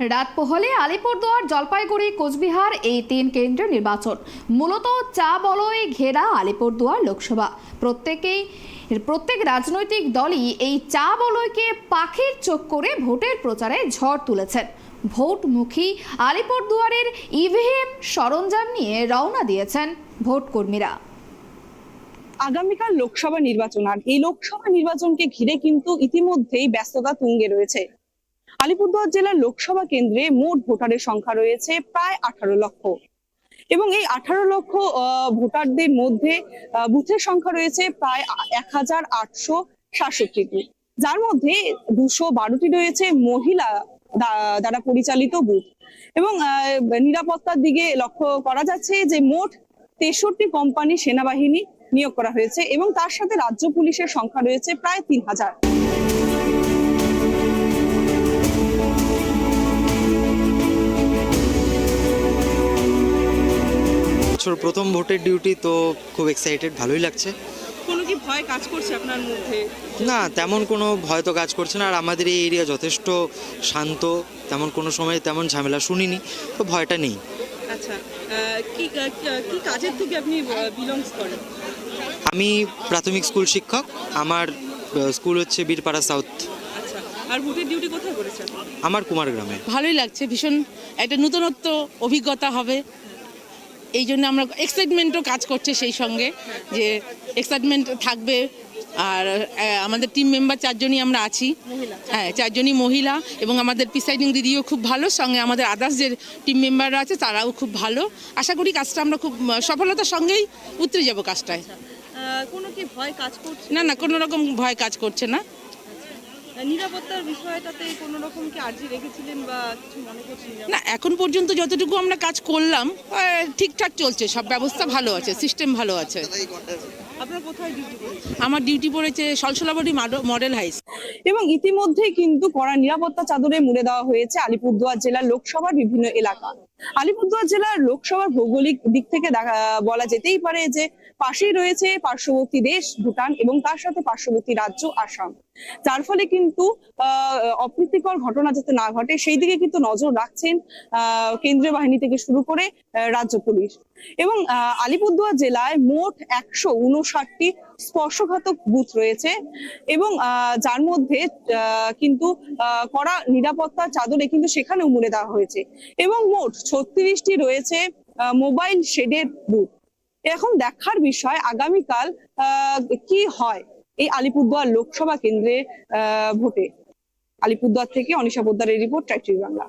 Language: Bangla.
রাত পোহলে আলিপুরদুয়ার, জলপাইগুড়ি, কোচবিহার এই তিন কেন্দ্রের নির্বাচন। মূলত চা বলয়ে ঘেরা আলিপুরদুয়ার লোকসভা। প্রত্যেক রাজনৈতিক দলই এই চা বলয়কে পাখির চোখ করে ভোটের প্রচারে ঝড় তুলেছেন। ভোটমুখী আলিপুরদুয়ারের ইভিএম সরঞ্জাম নিয়ে রওনা দিয়েছেন ভোট কর্মীরা। আগামীকাল লোকসভা নির্বাচন, আর এই লোকসভা নির্বাচনকে ঘিরে কিন্তু ইতিমধ্যেই ব্যস্ততা তুঙ্গে রয়েছে। আলিপুরদুয়ার জেলার লোকসভা কেন্দ্রে মোট ভোটারের সংখ্যা রয়েছে প্রায় 18 লক্ষ, এবং এই 18 লক্ষ ভোটারদের মধ্যে বুথের সংখ্যা রয়েছে প্রায় 1867টি, যার মধ্যে 212টি রয়েছে মহিলা দ্বারা পরিচালিত বুথ। এবং নিরাপত্তার দিকে লক্ষ্য করা যাচ্ছে যে মোট 63 কোম্পানি সেনাবাহিনী নিয়োগ করা হয়েছে, এবং তার সাথে রাজ্য পুলিশের সংখ্যা রয়েছে প্রায় 3000। প্রথম ভোটের ডিউটি তো খুব এক্সাইটেড, ভালোই লাগছে। কোনো কি ভয় কাজ করছে আপনার মধ্যে? না, তেমন কোনো ভয় তো কাজ করছে না। আর আমাদের এই এরিয়া যথেষ্ট শান্ত, তেমন কোনো সময় তেমন ঝামেলা শুনিনি, তো ভয়টা নেই। আচ্ছা, কি কি কাজের থেকে আপনি বিলংস করেন? আমি প্রাথমিক স্কুল শিক্ষক। আমার স্কুল হচ্ছে বীরপাড়া সাউথ। আচ্ছা, আর ভোটের ডিউটি কোথায় করেছেন? আমার কুমারগ্রামে। ভালোই লাগছে, ভীষণ একটা নতুনত্ব অভিজ্ঞতা হবে, এই জন্য আমরা এক্সাইটমেন্টও কাজ করছে সেই সঙ্গে, যে এক্সাইটমেন্ট থাকবে। আর আমাদের টিম মেম্বার 4 জনই আমরা আছি, হ্যাঁ 4 জনই মহিলা, এবং আমাদের প্রিসাইডিং দিদিও খুব ভালো, সঙ্গে আমাদের আদার্স যে টিম মেম্বাররা আছে তারাও খুব ভালো। আশা করি কাজটা আমরা খুব সফলতার সঙ্গেই উতরে যাব কাজটায়। কোনো কি ভয় কাজ করছে? না না, কোনো রকম ভয় কাজ করছে না। নিরাপত্তার বিষয়টাতে কোনো রকম কি আর্জি রেখেছিলেন বা কিছু মনে করছেন? না, এখন পর্যন্ত যতটুকু আমরা কাজ করলাম ঠিকঠাক চলছে, সব ব্যবস্থা ভালো আছে, সিস্টেম ভালো আছে। আপনার কোথায় ডিউটি করেছেন? আমার ডিউটি পড়েছে সলসলাবাড়ি মডেল হাই স্কুল। এবং ইতিমধ্যেই কিন্তু কড়া নিরাপত্তা চাদরে মুড়ে দেওয়া হয়েছে আলিপুরদুয়ার জেলার লোকসভার বিভিন্ন এলাকা। আলিপুরদুয়ার জেলার লোকসভার ভৌগোলিক দিক থেকে বলা যেতেই পারে যে পাশেই রয়েছে পার্শ্ববর্তী দেশ ভুটান, এবং তার সাথে পার্শ্ববর্তী রাজ্য আসাম, যার ফলে কিন্তু অপ্রীতিকর ঘটনা যাতে না ঘটে সেই দিকে কিন্তু নজর রাখছেন কেন্দ্রীয় বাহিনী থেকে শুরু করে রাজ্য পুলিশ। এবং আলিপুরদুয়ার জেলায় মোট 159টি স্পর্শঘাতক বুথ রয়েছে, এবং যার মধ্যে কিন্তু কড়া নিরাপত্তার চাদরে কিন্তু সেখানেও মুড়ে দেওয়া হয়েছে, এবং মোট 36টি রয়েছে মোবাইল শেডের বুথ। এখন দেখার বিষয় আগামীকাল কি হয় এই আলিপুরদুয়ার লোকসভা কেন্দ্রের ভোটে। আলিপুরদুয়ার থেকে অনিশা পোদ্দারের রিপোর্ট, টাইম টিভি বাংলা।